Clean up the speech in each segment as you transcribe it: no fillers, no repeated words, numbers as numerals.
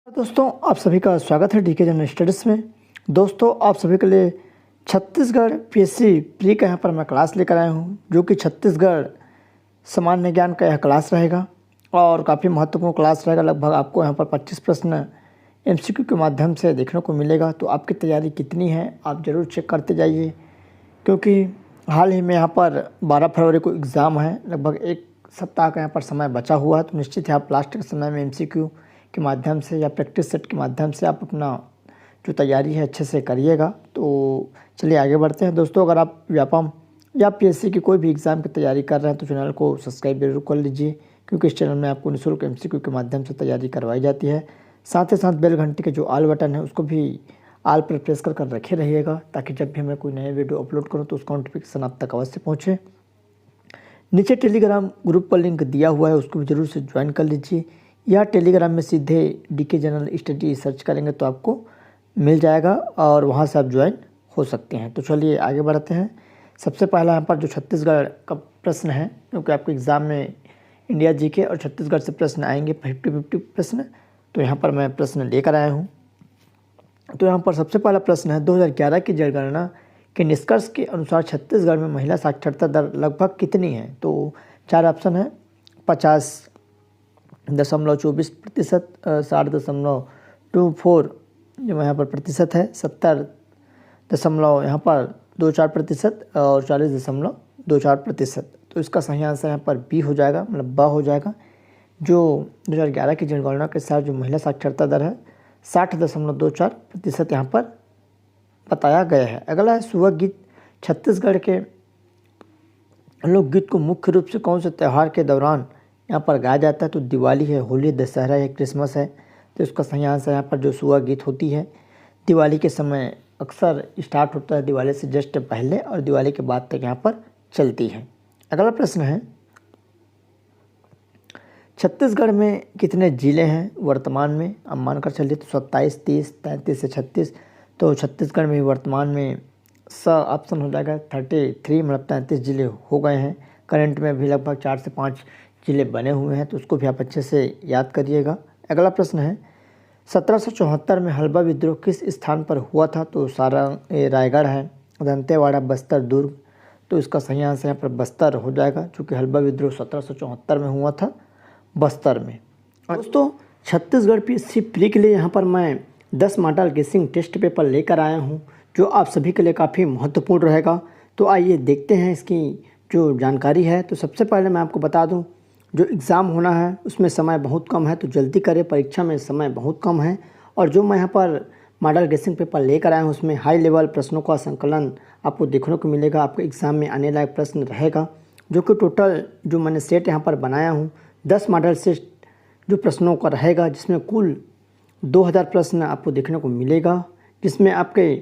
दोस्तों आप सभी का स्वागत है डीके जनरल स्टडीज़ में। दोस्तों आप सभी के लिए छत्तीसगढ़ पीएससी प्री का यहाँ पर मैं क्लास लेकर आया हूँ, जो कि छत्तीसगढ़ सामान्य ज्ञान का यह क्लास रहेगा और काफ़ी महत्वपूर्ण क्लास रहेगा। लगभग आपको यहाँ पर 25 प्रश्न एमसीक्यू के माध्यम से देखने को मिलेगा। तो आपकी तैयारी कितनी है आप ज़रूर चेक करते जाइए, क्योंकि हाल ही में यहाँ पर 12 फरवरी को एग्ज़ाम है। लगभग एक सप्ताह का यहाँ पर समय बचा हुआ है, तो निश्चित है आप लास्ट के समय में एमसीक्यू के माध्यम से या प्रैक्टिस सेट के माध्यम से आप अपना जो तैयारी है अच्छे से करिएगा। तो चलिए आगे बढ़ते हैं। दोस्तों अगर आप व्यापम या पीएससी की कोई भी एग्ज़ाम की तैयारी कर रहे हैं तो चैनल को सब्सक्राइब जरूर कर लीजिए, क्योंकि इस चैनल में आपको निःशुल्क एमसीक्यू के माध्यम से तैयारी करवाई जाती है। साथ ही साथ बेल घंटी के जो ऑल बटन है उसको भी ऑल पर प्रेस कर रखे रहिएगा, ताकि जब भी मैं कोई नए वीडियो अपलोड करूँ तो उसका नोटिफिकेशन आप तक अवश्य पहुँचे। नीचे टेलीग्राम ग्रुप पर लिंक दिया हुआ है, उसको भी ज़रूर से ज्वाइन कर लीजिए, या टेलीग्राम में सीधे डीके जनरल स्टडी सर्च करेंगे तो आपको मिल जाएगा और वहां से आप ज्वाइन हो सकते हैं। तो चलिए आगे बढ़ते हैं। सबसे पहला यहाँ पर जो छत्तीसगढ़ का प्रश्न है, क्योंकि आपके एग्ज़ाम में इंडिया जीके और छत्तीसगढ़ से प्रश्न आएंगे 50-50 प्रश्न, तो यहाँ पर मैं प्रश्न लेकर आया हूँ। तो यहाँ पर सबसे पहला प्रश्न है 2011 की जनगणना के निष्कर्ष के अनुसार छत्तीसगढ़ में महिला साक्षरता दर लगभग कितनी है। तो 4 ऑप्शन है 50.24%, 60.24 जो यहाँ पर प्रतिशत है, 70 दशमलव यहाँ पर 24% और 40.24%। तो इसका सही आंसर यहाँ पर बी हो जाएगा, मतलब ब हो जाएगा। जो 2011 की जनगणना के साथ जो महिला साक्षरता दर है 60.24% यहाँ पर बताया गया है। अगला है सुबह गीत। छत्तीसगढ़ के लोकगीत को मुख्य रूप से कौन से त्यौहार के दौरान यहाँ पर गाया जाता है। तो दिवाली है, होली, दशहरा है, क्रिसमस है। तो इसका सही आंसर यहाँ पर जो सुबह गीत होती है दिवाली के समय अक्सर स्टार्ट होता है, दिवाली से जस्ट पहले और दिवाली के बाद तक यहाँ पर चलती है। अगला प्रश्न है छत्तीसगढ़ में कितने ज़िले हैं वर्तमान में। अब मानकर चलिए तो 27, 30, 33 से 36। तो छत्तीसगढ़ में वर्तमान में स ऑप्शन हो जाएगा 33, मतलब 33 ज़िले हो गए हैं। करंट में भी लगभग 4 से 5 ज़िले बने हुए हैं, तो उसको भी आप अच्छे से याद करिएगा। अगला प्रश्न है 1774 में हल्बा विद्रोह किस स्थान पर हुआ था। तो रायगढ़ है, दंतेवाड़ा, बस्तर, दुर्ग। तो इसका सही आंसर यहाँ पर बस्तर हो जाएगा, चूँकि हल्बा विद्रोह 1774 में हुआ था बस्तर में। दोस्तों छत्तीसगढ़ पीएससी प्री के लिए यहाँ पर मैं 10 मॉडल गेसिंग टेस्ट पेपर लेकर आया हूँ, जो आप सभी के लिए काफ़ी महत्वपूर्ण रहेगा। तो आइए देखते हैं इसकी जो जानकारी है। तो सबसे पहले मैं आपको बता दूं, जो एग्ज़ाम होना है उसमें समय बहुत कम है, तो जल्दी करें, परीक्षा में समय बहुत कम है। और जो मैं यहाँ पर मॉडल गेसिंग पेपर लेकर आया हूँ उसमें हाई लेवल प्रश्नों का संकलन आपको देखने को मिलेगा। आपको एग्ज़ाम में आने लायक प्रश्न रहेगा, जो कि टोटल जो मैंने सेट यहाँ पर बनाया हूँ 10 मॉडल सेट जो प्रश्नों का रहेगा, जिसमें कुल 2000 प्रश्न आपको देखने को मिलेगा, जिसमें आपके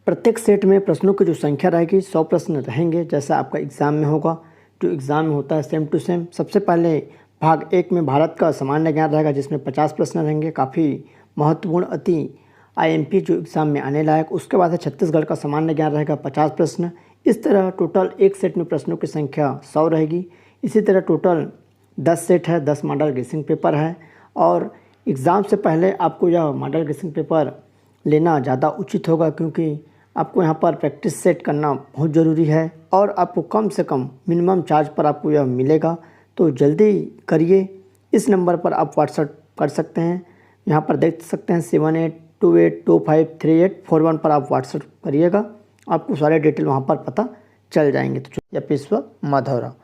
प्रत्येक सेट में प्रश्नों की जो संख्या रहेगी 100 प्रश्न रहेंगे, जैसा आपका एग्ज़ाम में होगा। जो एग्ज़ाम में होता है सेम टू सेम। सबसे पहले भाग 1 में भारत का सामान्य ज्ञान रहेगा, जिसमें 50 प्रश्न रहेंगे, काफ़ी महत्वपूर्ण अति आईएमपी जो एग्ज़ाम में आने लायक। उसके बाद है छत्तीसगढ़ का सामान्य ज्ञान रहेगा 50 प्रश्न। इस तरह टोटल एक सेट में प्रश्नों की संख्या 100 रहेगी। इसी तरह टोटल 10 सेट है, 10 मॉडल गेसिंग पेपर है। और एग्ज़ाम से पहले आपको यह मॉडल गेसिंग पेपर लेना ज़्यादा उचित होगा, क्योंकि आपको यहाँ पर प्रैक्टिस सेट करना बहुत ज़रूरी है और आपको कम से कम मिनिमम चार्ज पर आपको यह मिलेगा। तो जल्दी करिए। इस नंबर पर आप व्हाट्सएप कर सकते हैं, यहाँ पर देख सकते हैं 7828253841 पर आप व्हाट्सएप करिएगा, आपको सारे डिटेल वहाँ पर पता चल जाएंगे। तो या पेशवा माधौरा।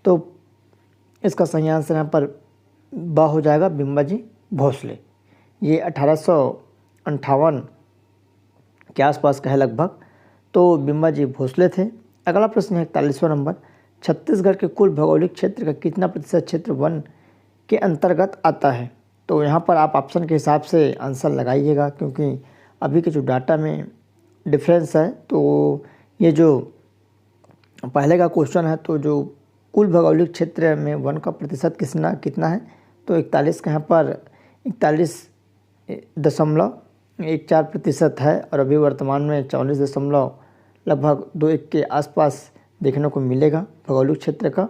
तो इसका सही आंसर यहाँ पर ब हो जाएगा, बिम्बाजी भोसले। ये 1858 के आसपास का है लगभग, तो बिम्बाजी भोसले थे। अगला प्रश्न है 41वां नंबर। छत्तीसगढ़ के कुल भौगोलिक क्षेत्र का कितना प्रतिशत क्षेत्र वन के अंतर्गत आता है। तो यहाँ पर आप ऑप्शन के हिसाब से आंसर लगाइएगा, क्योंकि अभी के जो डाटा में डिफरेंस है। तो ये जो पहले का क्वेश्चन है, तो जो कुल भौगोलिक क्षेत्र में वन का प्रतिशत कितना है, तो 41 का यहाँ पर 41.14% है, और अभी वर्तमान में 44 दशमलव लगभग 21 के आसपास देखने को मिलेगा भौगोलिक क्षेत्र का।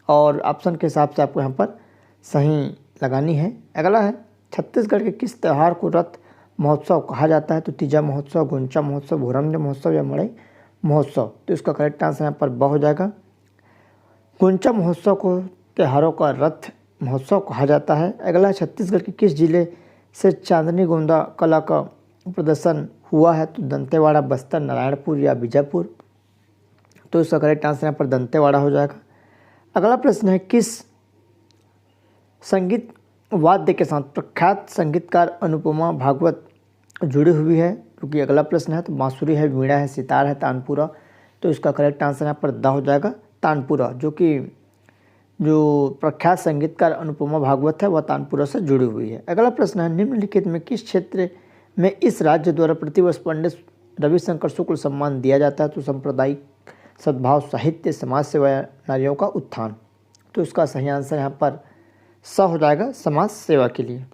और ऑप्शन के हिसाब से आपको यहाँ पर सही लगानी है। अगला है छत्तीसगढ़ के किस त्यौहार को रथ महोत्सव कहा जाता है? तो तीजा महोत्सव, गुंचा महोत्सव, भोरमदेव महोत्सव या मड़ई महोत्सव। तो इसका करेक्ट आंसर यहाँ पर ब हो जाएगा। गुंचा महोत्सव को त्योहारों का रथ महोत्सव कहा जाता है। अगला, छत्तीसगढ़ के किस जिले से चांदनी गोंदा कला का प्रदर्शन हुआ है? तो दंतेवाड़ा, बस्तर, नारायणपुर या बीजापुर। तो इसका करेक्ट आंसर यहाँ पर दंतेवाड़ा हो जाएगा। अगला प्रश्न है, किस संगीत वाद्य के साथ प्रख्यात संगीतकार अनुपमा भागवत जुड़ी हुई है? क्योंकि अगला प्रश्न है। तो बांसुरी है, वीणा है, सितार है, तानपुरा। तो इसका करेक्ट आंसर यहाँ पर द हो जाएगा, तानपुरा। जो प्रख्यात संगीतकार अनुपमा भागवत है वह तानपुरा से जुड़ी हुई है। अगला प्रश्न है, निम्नलिखित में किस क्षेत्र में इस राज्य द्वारा प्रतिवर्ष पंडित रविशंकर शुक्ल सम्मान दिया जाता है? तो सांप्रदायिक सद्भाव, साहित्य, समाज सेवा या नारियों का उत्थान। तो इसका सही आंसर यहाँ पर स हो जाएगा, समाज सेवा के लिए।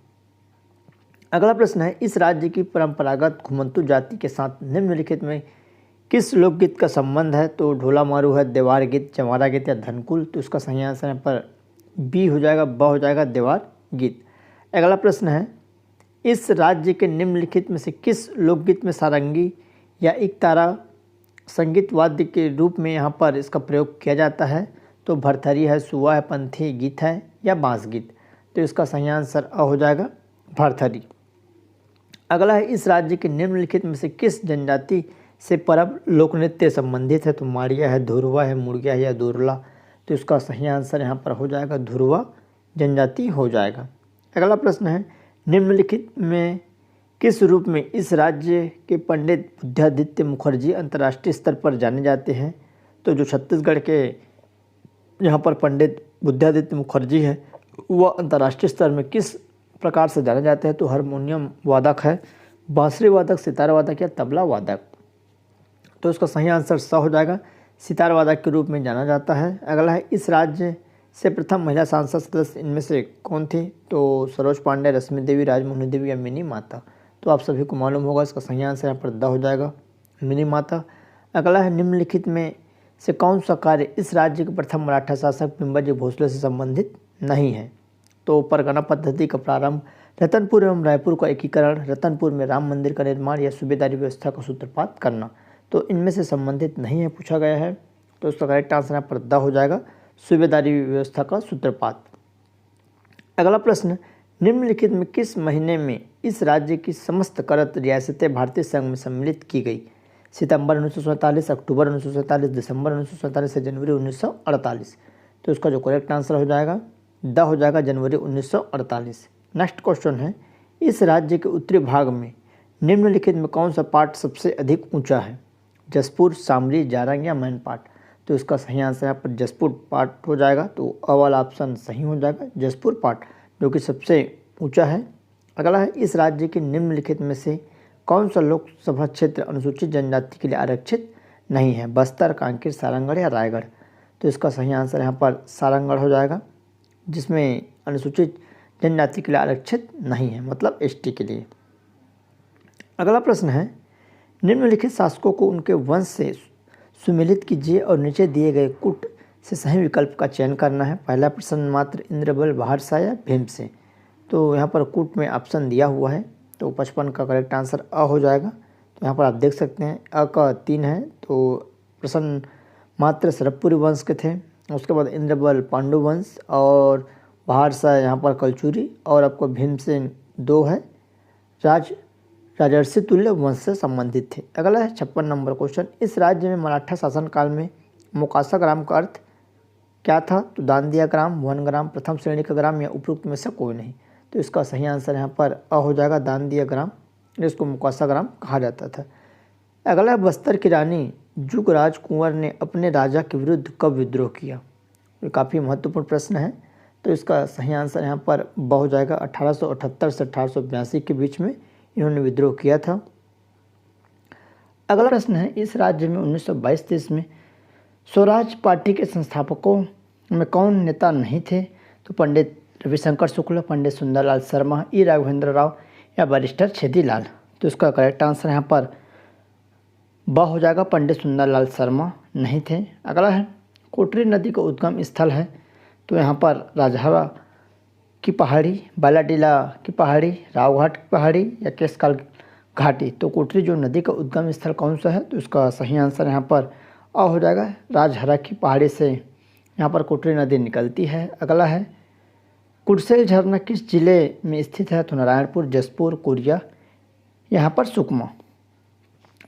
अगला प्रश्न है, इस राज्य की परंपरागत घुमंतु जाति के साथ निम्नलिखित में किस लोकगीत का संबंध है? तो ढोला मारू है, देवार गीत, चंवारा गीत या धनकुल। तो इसका सही आंसर यहाँ पर बी हो जाएगा, ब हो जाएगा, देवार गीत। अगला प्रश्न है, इस राज्य के निम्नलिखित में से किस लोकगीत में सारंगी या एकतारा संगीत वाद्य के रूप में यहाँ पर इसका प्रयोग किया जाता है? तो भरथरी है, सुआ है, पंथी गीत है या बांस गीत। तो इसका सही आंसर अ हो जाएगा, भरथरी। अगला है, इस राज्य के निम्नलिखित में से किस जनजाति से परब लोक नृत्य संबंधित है? तो माड़िया है, धुरवा है, मुड़िया है या दुरला। तो इसका सही आंसर यहाँ पर हो जाएगा, धुरवा जनजाति हो जाएगा। अगला प्रश्न है, निम्नलिखित में किस रूप में इस राज्य के पंडित बुद्धादित्य मुखर्जी अंतर्राष्ट्रीय स्तर पर जाने जाते हैं? तो जो छत्तीसगढ़ के यहाँ पर पंडित बुद्धादित्य मुखर्जी है वह अंतर्राष्ट्रीय स्तर में किस प्रकार से जाने जाते हैं? तो हारमोनियम वादक है, बांसुरी वादक, सितार वादक या तबला वादक। तो इसका सही आंसर स हो जाएगा, सितार वादक के रूप में जाना जाता है। अगला है, इस राज्य से प्रथम महिला सांसद सदस्य इनमें से कौन थी? तो सरोज पांडे, रश्मि देवी, राजमोहनी देवी या मिनी माता। तो आप सभी को मालूम होगा, इसका सही आंसर यहाँ पर द हो जाएगा, मिनी माता। अगला है, निम्नलिखित में से कौन सा कार्य इस राज्य के प्रथम मराठा शासक पिंबाजी भोसले से संबंधित नहीं है? तो परगना पद्धति का प्रारंभ, रतनपुर एवं रायपुर का एकीकरण, रतनपुर में राम मंदिर का निर्माण या सूबेदारी व्यवस्था का सूत्रपात करना। तो इनमें से संबंधित नहीं है, पूछा गया है। तो इसका करेक्ट आंसर यहाँ पर द हो जाएगा, सूबेदारी व्यवस्था का सूत्रपात। अगला प्रश्न, निम्नलिखित में किस महीने में इस राज्य की समस्त करत रियासतें भारतीय संघ में सम्मिलित की गई? सितंबर 1947, अक्टूबर 1947, दिसंबर 1947 या जनवरी 1948। तो इसका जो करेक्ट आंसर हो जाएगा द हो जाएगा, जनवरी 1948। नेक्स्ट क्वेश्चन है, इस राज्य के उत्तरी भाग में निम्नलिखित में कौन सा पार्ट सबसे अधिक ऊंचा है? जसपुर, शामली, जारंग या मैनपाट। तो इसका सही आंसर यहाँ पर जसपुर पार्ट हो जाएगा। तो अ वाला ऑप्शन सही हो जाएगा, जसपुर पार्ट, जो कि सबसे ऊंचा है। अगला है, इस राज्य के निम्नलिखित में से कौन सा लोकसभा क्षेत्र अनुसूचित जनजाति के लिए आरक्षित नहीं है? बस्तर, कांकेर, सारंगढ़ या रायगढ़। तो इसका सही आंसर यहाँ पर सारंगढ़ हो जाएगा, जिसमें अनुसूचित जनजाति के लिए आरक्षित नहीं है, मतलब एसटी के लिए। अगला प्रश्न है, निम्नलिखित शासकों को उनके वंश से सुमेलित कीजिए और नीचे दिए गए कूट से सही विकल्प का चयन करना है। पहला प्रश्न, मात्र इंद्रबल, बहादुर या भीमसेन। तो यहाँ पर कूट में ऑप्शन दिया हुआ है, तो 55 का करेक्ट आंसर अ हो जाएगा। तो यहाँ पर आप देख सकते हैं अ का 3 है। तो प्रश्न मात्र सरबपुरी वंश के थे, उसके बाद इंद्रबल पांडु वंश और बहादुर यहाँ पर कलचुरी, और आपको भीमसेन 2 है, राजर्षि तुल्य वंश से संबंधित थे। अगला है 56 नंबर क्वेश्चन, इस राज्य में मराठा शासनकाल में मोकासा ग्राम का अर्थ क्या था? तो दान दिया ग्राम, वन ग्राम, प्रथम श्रेणी का ग्राम या उपरोक्त में से कोई नहीं। तो इसका सही आंसर यहाँ पर अ हो जाएगा, दान दिया ग्राम, जिसको मोकासा ग्राम कहा जाता था। अगला, बस्तर की रानी जुगराज कुंवर ने अपने राजा के विरुद्ध कब विद्रोह किया? ये काफ़ी महत्वपूर्ण प्रश्न है। तो इसका सही आंसर यहाँ पर ब हो जाएगा, 1878 से 1882 के बीच में इन्होंने विद्रोह किया था। अगला प्रश्न है, इस राज्य में 1922-23 में स्वराज पार्टी के संस्थापकों में कौन नेता नहीं थे? तो पंडित रविशंकर शुक्ल, पंडित सुंदरलाल शर्मा, ई राघवेंद्र राव या बैरिस्टर छेदीलाल। तो इसका करेक्ट आंसर यहाँ पर ब हो जाएगा, पंडित सुंदरलाल शर्मा नहीं थे। अगला है, कोटरी नदी का उद्गम स्थल है, तो यहाँ पर राजहरा की पहाड़ी, बालाटीला की पहाड़ी, रावघाट की पहाड़ी या केशकाल घाटी। तो कोटरी जो नदी का उद्गम स्थल कौन सा है, तो इसका सही आंसर यहाँ पर अ हो जाएगा। राजहरा की पहाड़ी से यहाँ पर कोटरी नदी निकलती है। अगला है कुडसेल झरना किस जिले में स्थित है, तो नारायणपुर, जसपुर, कोरिया, यहाँ पर सुकमा।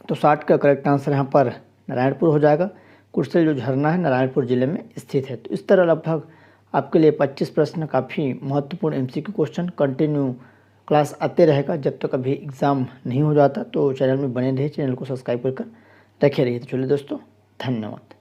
तो 60 का करेक्ट आंसर यहाँ पर नारायणपुर हो जाएगा। कुडसेल जो झरना है नारायणपुर जिले में स्थित है। तो इस तरह लगभग आपके लिए 25 प्रश्न काफ़ी महत्वपूर्ण एमसीक्यू क्वेश्चन कंटिन्यू क्लास आते रहेगा जब तक अभी एग्ज़ाम नहीं हो जाता। तो चैनल में बने रहिए, चैनल को सब्सक्राइब कर रखे रहिए। तो चलिए दोस्तों, धन्यवाद।